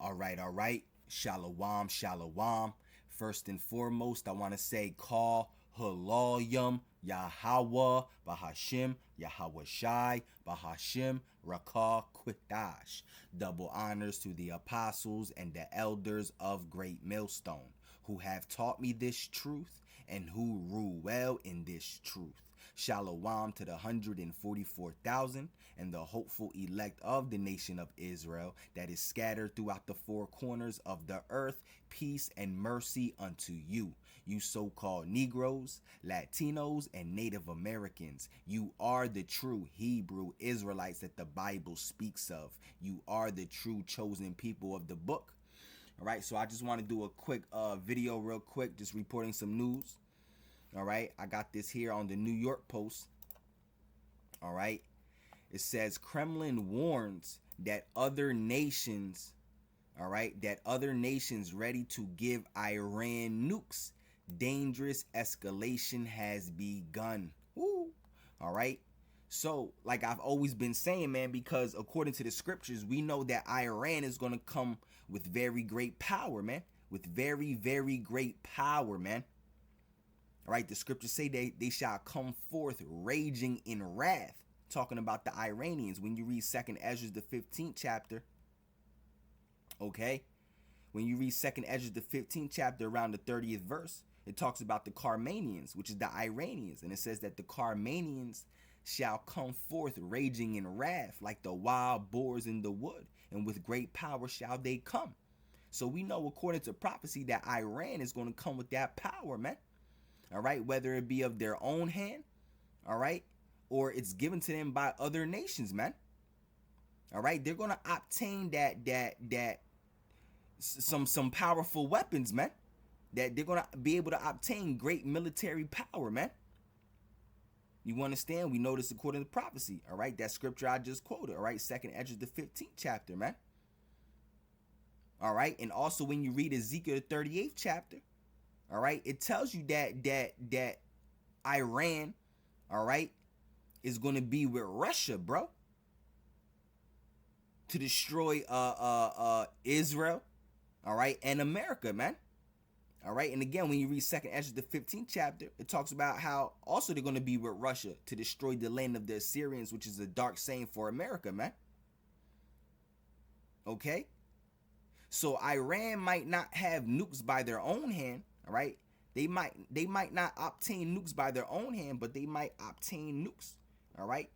All right. Shalom, shalom. First and foremost, I want to say call Haloyam Yahweh Bahashim Yahweh Shai Bahashim Rakah Quitash. Double honors to the apostles and the elders of Great Millstone, who have taught me this truth and who rule well in this truth. Shalom to the 144,000 and the hopeful elect of the nation of Israel that is scattered throughout the four corners of the earth. Peace and mercy unto you, you so-called Negroes, Latinos, and Native Americans. You are the true Hebrew Israelites that the Bible speaks of. You are the true chosen people of the book. All right, so I just want to do a quick video real quick, just reporting some news. All right, I got this here on the New York Post. All right, it says Kremlin warns that other nations, all right, that other nations ready to give Iran nukes. Dangerous escalation has begun. Woo. All right. So, like I've always been saying, man, because according to the scriptures, we know that Iran is going to come with very great power, man. With very, very great power, man. All right, the scriptures say they shall come forth raging in wrath, talking about the Iranians. When you read 2nd Ezra, the 15th chapter, okay? When you read 2nd Ezra, the 15th chapter, around the 30th verse, it talks about the Carmanians, which is the Iranians. And it says that the Carmanians shall come forth raging in wrath like the wild boars in the wood, and with great power shall they come. So we know according to prophecy that Iran is going to come with that power, man. All right, whether it be of their own hand, all right, or it's given to them by other nations, man. All right, they're going to obtain some powerful weapons, man. That they're going to be able to obtain great military power, man. You understand? We know this according to prophecy, all right? That scripture I just quoted, all right? 2nd Ezra, the 15th chapter, man. All right, and also when you read Ezekiel, the 38th chapter, all right, it tells you that Iran, all right, is going to be with Russia, bro, to destroy Israel, all right, and America, man. All right, and again, when you read 2nd Ezra, the 15th chapter, it talks about how also they're going to be with Russia to destroy the land of the Assyrians, which is a dark saying for America, man. Okay, so Iran might not have nukes by their own hand, all right. They might not obtain nukes by their own hand, but they might obtain nukes, all right,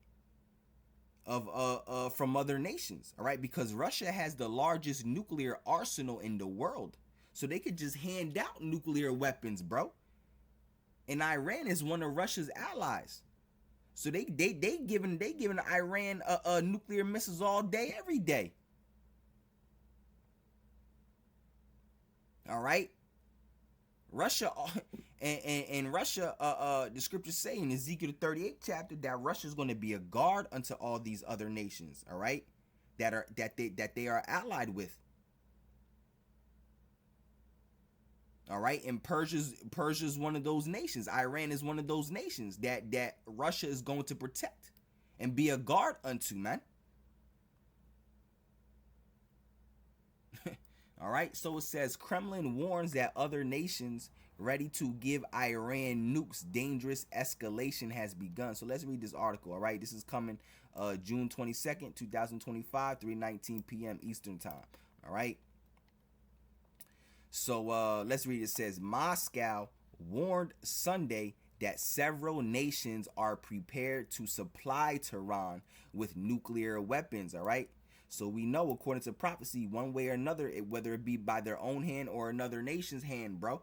of from other nations, all right, because Russia has the largest nuclear arsenal in the world. So they could just hand out nuclear weapons, bro. And Iran is one of Russia's allies. So they giving Iran nuclear missiles all day, every day. All right. Russia and Russia, the scriptures say in Ezekiel 38th chapter that Russia is going to be a guard unto all these other nations, all right, that they are allied with. All right, and Persia's one of those nations. Iran is one of those nations that Russia is going to protect and be a guard unto, man. All right, so it says Kremlin warns that other nations ready to give Iran nukes. Dangerous escalation has begun. So let's read this article. All right, this is coming June 22nd, 2025, 3:19 p.m. Eastern time. All right. So let's read. It says Moscow warned Sunday that several nations are prepared to supply Tehran with nuclear weapons. All right. So we know, according to prophecy, one way or another, whether it be by their own hand or another nation's hand, bro,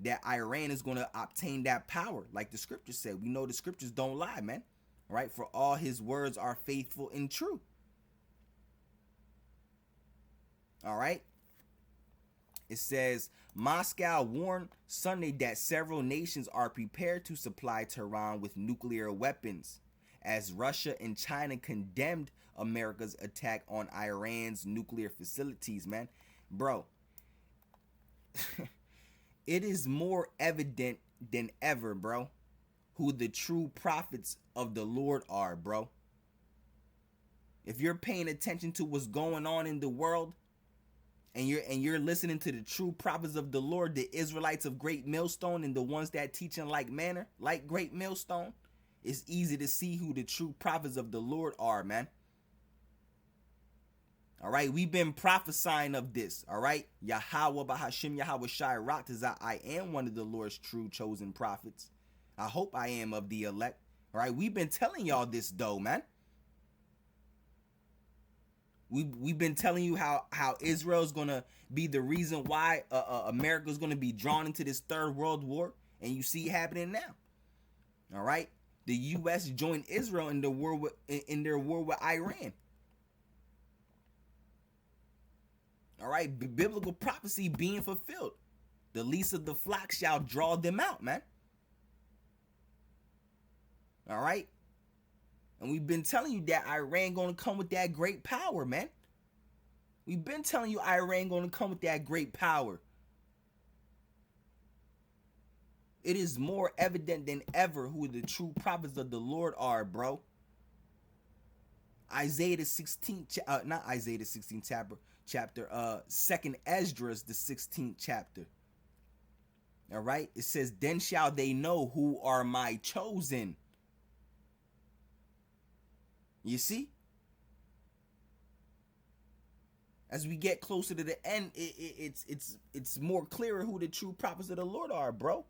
that Iran is going to obtain that power. Like the scriptures said, we know the scriptures don't lie, man. All right. For all his words are faithful and true. All right. It says Moscow warned Sunday that several nations are prepared to supply Tehran with nuclear weapons as Russia and China condemned America's attack on Iran's nuclear facilities, man. Bro, it is more evident than ever, bro, who the true prophets of the Lord are, bro. If you're paying attention to what's going on in the world, and you're listening to the true prophets of the Lord, the Israelites of Great Millstone, and the ones that teach in like manner, like Great Millstone, it's easy to see who the true prophets of the Lord are, man. All right, we've been prophesying of this. All right, Yahweh Bahashim Yahweh Shai Rat is I am one of the Lord's true chosen prophets. I hope I am of the elect. All right, we've been telling y'all this though, man. We've been telling you how Israel's gonna be the reason why America's gonna be drawn into this third world war, and you see it happening now. All right, the U.S. joined Israel in their war with Iran. All right, biblical prophecy being fulfilled. The least of the flock shall draw them out, man. All right. And we've been telling you that Iran going to come with that great power, man. We've been telling you Iran going to come with that great power. It is more evident than ever who the true prophets of the Lord are, bro. Isaiah the 16th, not Isaiah the 16th chapter, 2nd Esdras the 16th chapter. All right, it says, then shall they know who are my chosen. You see? As we get closer to the end, it's more clearer who the true prophets of the Lord are, bro.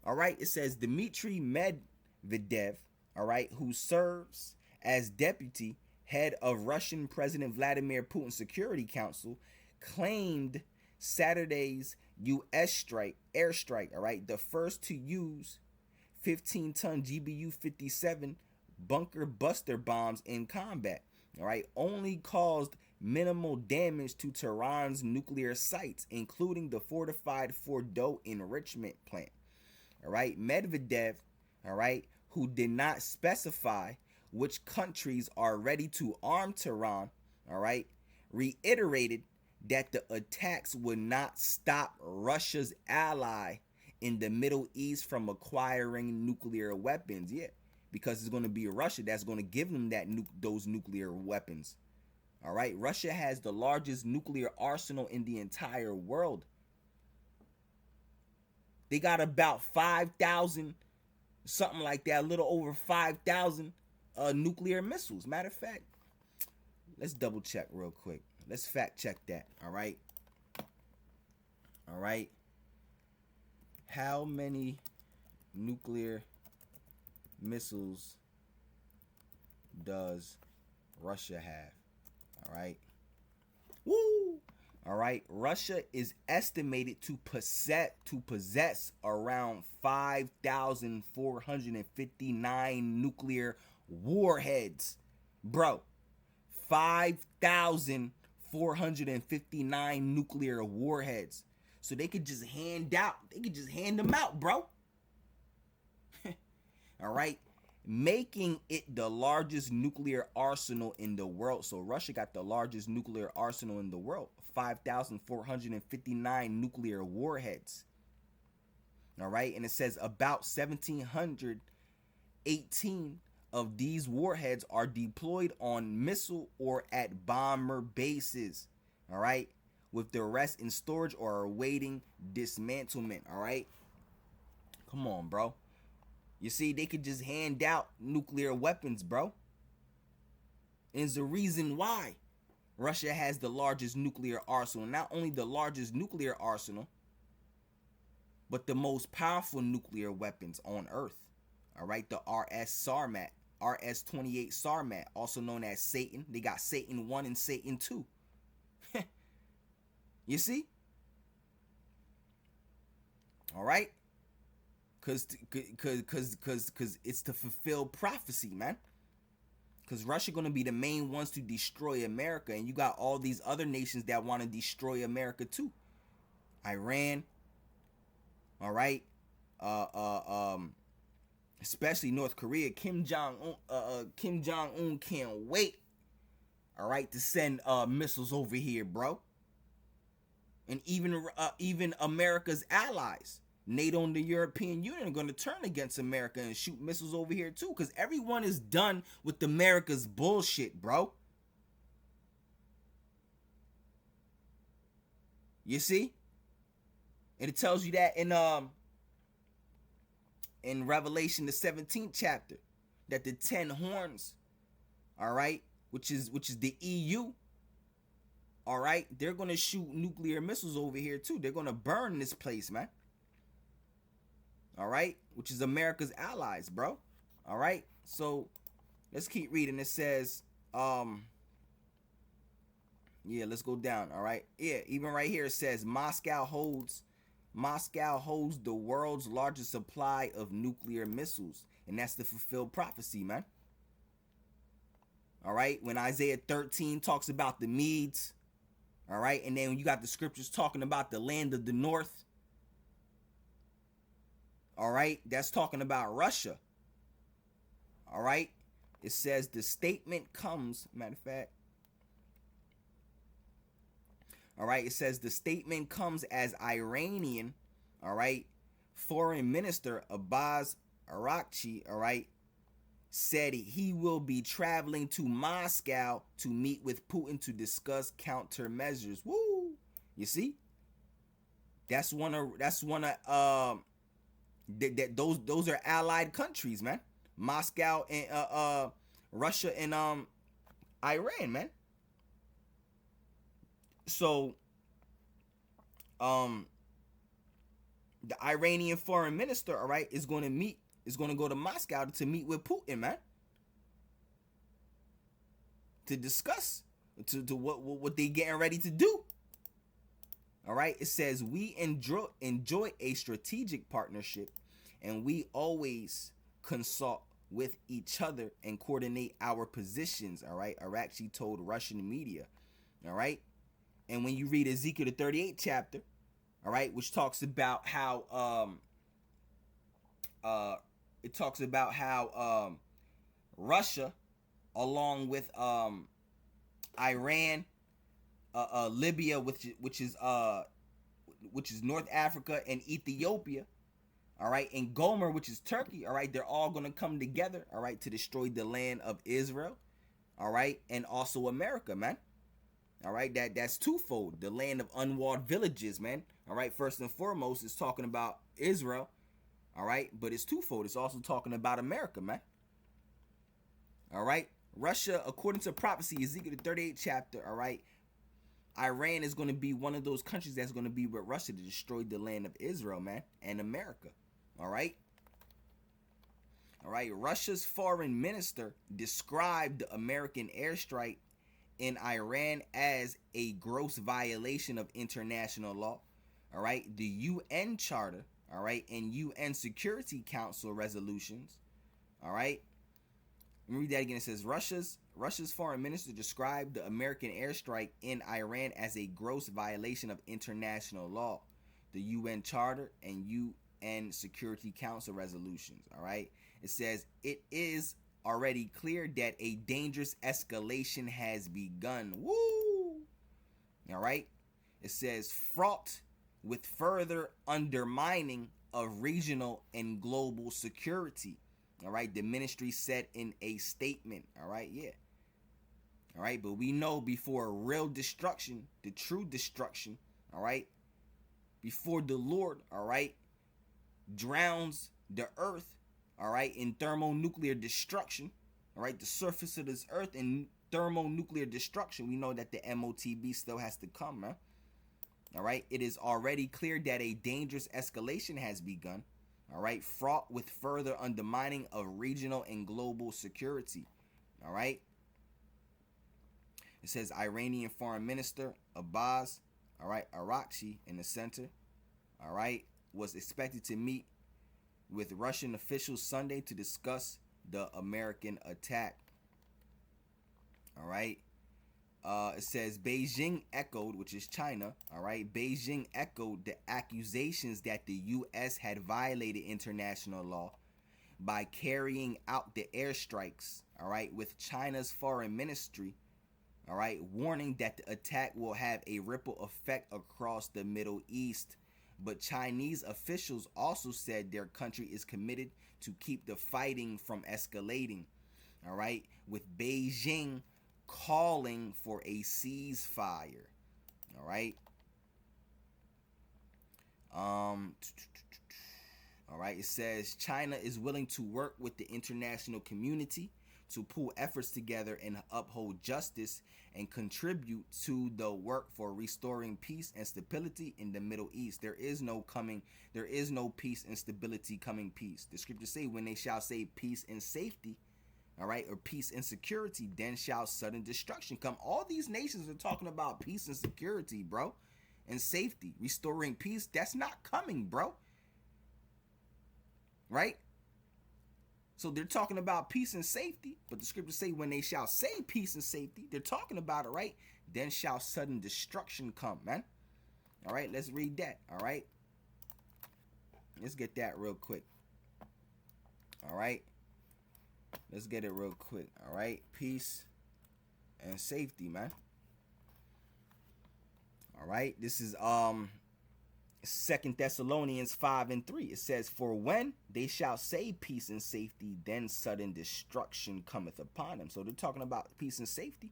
All right, it says Dmitry Medvedev, all right, who serves as deputy head of Russian President Vladimir Putin's Security Council, claimed Saturday's U.S. airstrike, all right, the first to use 15-ton GBU-57 bunker buster bombs in combat, all right, only caused minimal damage to Tehran's nuclear sites, including the fortified Fordo enrichment plant. All right, Medvedev, all right, who did not specify which countries are ready to arm Tehran, all right, reiterated that the attacks would not stop Russia's ally in the Middle East from acquiring nuclear weapons. Yeah, because it's going to be Russia that's going to give them those nuclear weapons. All right, Russia has the largest nuclear arsenal in the entire world. They got about 5,000, something like that, a little over 5,000 nuclear missiles. Matter of fact, let's double check real quick. Let's fact check that. All right. All right. How many nuclear missiles does Russia have? All right. Woo! All right. Russia is estimated to possess around 5,459 nuclear warheads. Bro, 5,459 nuclear warheads. So they could just hand them out, bro. All right. Making it the largest nuclear arsenal in the world. So Russia got the largest nuclear arsenal in the world. 5,459 nuclear warheads. All right. And it says about 1,718 of these warheads are deployed on missile or at bomber bases. All right. With the rest in storage or awaiting dismantlement. All right. Come on, bro. You see, they could just hand out nuclear weapons, bro. And it's the reason why Russia has the largest nuclear arsenal. Not only the largest nuclear arsenal, but the most powerful nuclear weapons on Earth. All right, the RS-28 Sarmat, also known as Satan. They got Satan 1 and Satan 2. You see? All right? Cause it's to fulfill prophecy, man. Cause Russia gonna be the main ones to destroy America, and you got all these other nations that want to destroy America too. Iran, all right, especially North Korea. Kim Jong-un can't wait, all right, to send missiles over here, bro. And even America's allies. NATO and the European Union are going to turn against America and shoot missiles over here too, because everyone is done with America's bullshit, bro. You see? And it tells you that in Revelation the 17th chapter, that the 10 horns, all right, which is the EU, all right, they're gonna shoot nuclear missiles over here too. They're gonna burn this place, man. All right, which is America's allies, bro. All right, so let's keep reading. It says, yeah, let's go down. All right, yeah, even right here it says Moscow holds the world's largest supply of nuclear missiles, and that's the fulfilled prophecy, man. All right, when Isaiah 13 talks about the Medes, all right, and then when you got the scriptures talking about the land of the north, all right, that's talking about Russia. All right, it says the statement comes, matter of fact, all right, it says the statement comes as Iranian, all right, foreign minister Abbas Araghchi, all right, said he will be traveling to Moscow to meet with Putin to discuss countermeasures. Woo! You see? That's one of those are allied countries, man. Moscow and Russia and Iran, man. So the Iranian foreign minister, all right, is going to go to Moscow to meet with Putin, man, to discuss to what they getting ready to do. All right, it says we enjoy a strategic partnership, and we always consult with each other and coordinate our positions. All right, Araghchi told Russian media. All right, and when you read Ezekiel the 38th chapter, all right, which talks about how Russia, along with Iran, Libya, which is North Africa, and Ethiopia, all right, and Gomer, which is Turkey, all right, they're all gonna come together, all right, to destroy the land of Israel, all right, and also America, man. All right, that's twofold. The land of unwalled villages, man. All right, first and foremost, it's talking about Israel. All right, but it's twofold. It's also talking about America, man. All right, Russia, according to prophecy, Ezekiel the 38th chapter. All right, Iran is going to be one of those countries that's going to be with Russia to destroy the land of Israel, man, and America. All right. All right, Russia's foreign minister described the American airstrike in Iran as a gross violation of international law. All right, the UN Charter, all right, and UN Security Council resolutions. All right, let me read that again. It says Russia's foreign minister described the American airstrike in Iran as a gross violation of international law, the UN Charter and UN Security Council resolutions. All right, it says it is already clear that a dangerous escalation has begun. Woo! All right. It says fraught with further undermining of regional and global security. All right. The ministry said in a statement. All right. Yeah. All right. But we know before real destruction, the true destruction, all right, before the Lord, all right, drowns the earth, all right, in thermonuclear destruction, all right, the surface of this earth in thermonuclear destruction, we know that the MOTB still has to come, man. All right, it is already clear that a dangerous escalation has begun, all right, fraught with further undermining of regional and global security, all right. It says Iranian Foreign Minister Abbas, all right, Araghchi in the center, all right, was expected to meet with Russian officials Sunday to discuss the American attack. All right. It says Beijing echoed, which is China. All right. Beijing echoed the accusations that the U.S. had violated international law by carrying out the airstrikes. All right. With China's foreign ministry, all right, warning that the attack will have a ripple effect across the Middle East. But Chinese officials also said their country is committed to keep the fighting from escalating, all right, with Beijing calling for a ceasefire, all right. Um, all right, it says China is willing to work with the international community to pool efforts together and uphold justice and contribute to the work for restoring peace and stability in the Middle East. There is no peace and stability coming peace. The scriptures say when they shall say peace and safety, all right, or peace and security, then shall sudden destruction come. All these nations are talking about peace and security, bro, and safety, restoring peace. That's not coming, bro. Right? So they're talking about peace and safety, but the scriptures say when they shall say peace and safety, they're talking about it, right? Then shall sudden destruction come, man. All right, let's read that. All right, let's get that real quick. All right, let's get it real quick. All right, peace and safety, man. All right, this is 2 Thessalonians 5:3. It says, for when they shall say peace and safety, then sudden destruction cometh upon them. So they're talking about peace and safety,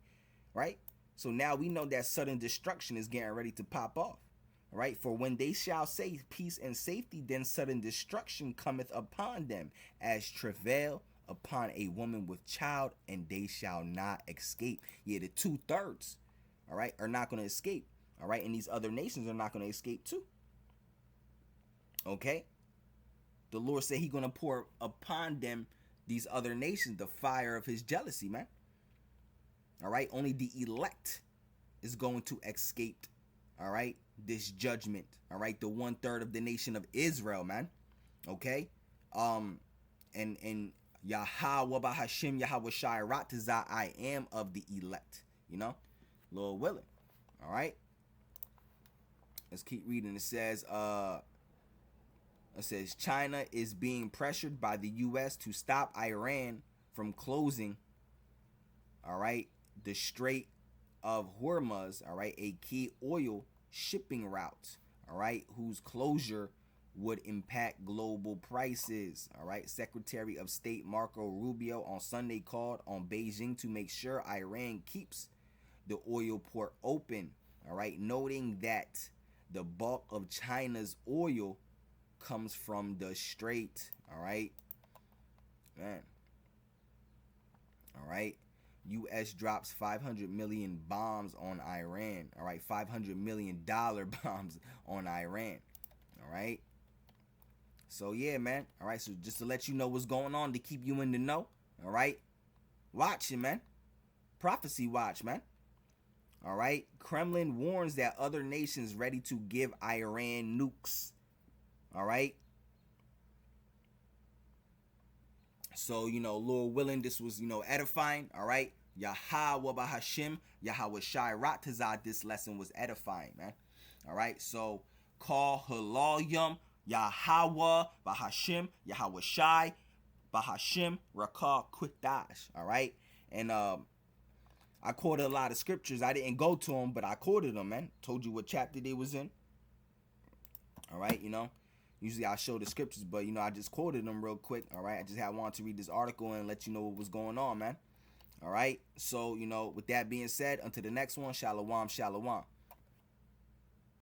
right? So now we know that sudden destruction is getting ready to pop off, right? For when they shall say peace and safety, then sudden destruction cometh upon them as travail upon a woman with child, and they shall not escape. Yeah, the 2/3, all right, are not going to escape, all right? And these other nations are not going to escape too. Okay, the Lord said He's gonna pour upon them, these other nations, the fire of His jealousy, man. All right, only the elect is going to escape. All right, this judgment. All right, the 1/3 of the nation of Israel, man. Okay, and Yahweh Bahashim Yahweh Shai Ratazah, I am of the elect. You know, Lord willing. All right, let's keep reading. It says China is being pressured by the U.S. to stop Iran from closing, all right, the Strait of Hormuz, all right, a key oil shipping route, all right, whose closure would impact global prices, all right. Secretary of State Marco Rubio on Sunday called on Beijing to make sure Iran keeps the oil port open, all right, noting that the bulk of China's oil comes from the strait, all right, man. All right, U.S. drops 500 million bombs on Iran, all right, $500 million bombs on Iran, all right. So yeah, man, all right, so just to let you know what's going on, to keep you in the know, all right, watch it, man. Prophecy watch, man. All right, Kremlin warns that other nations ready to give Iran nukes. All right. So, Lord willing, this was, edifying. All right. Yahweh Bahashim, Yahweh Shai Ratazah, this lesson was edifying, man. All right. So, call Halalyum, Yahweh Bahashim, Yahweh Shai, Bahashim, Rakah Quitash. All right. And I quoted a lot of scriptures. I didn't go to them, but I quoted them, man. Told you what chapter they was in. All right. Usually I show the scriptures, but, I just quoted them real quick, all right? I just wanted to read this article and let you know what was going on, man. All right? So, with that being said, until the next one, shalom, shalom.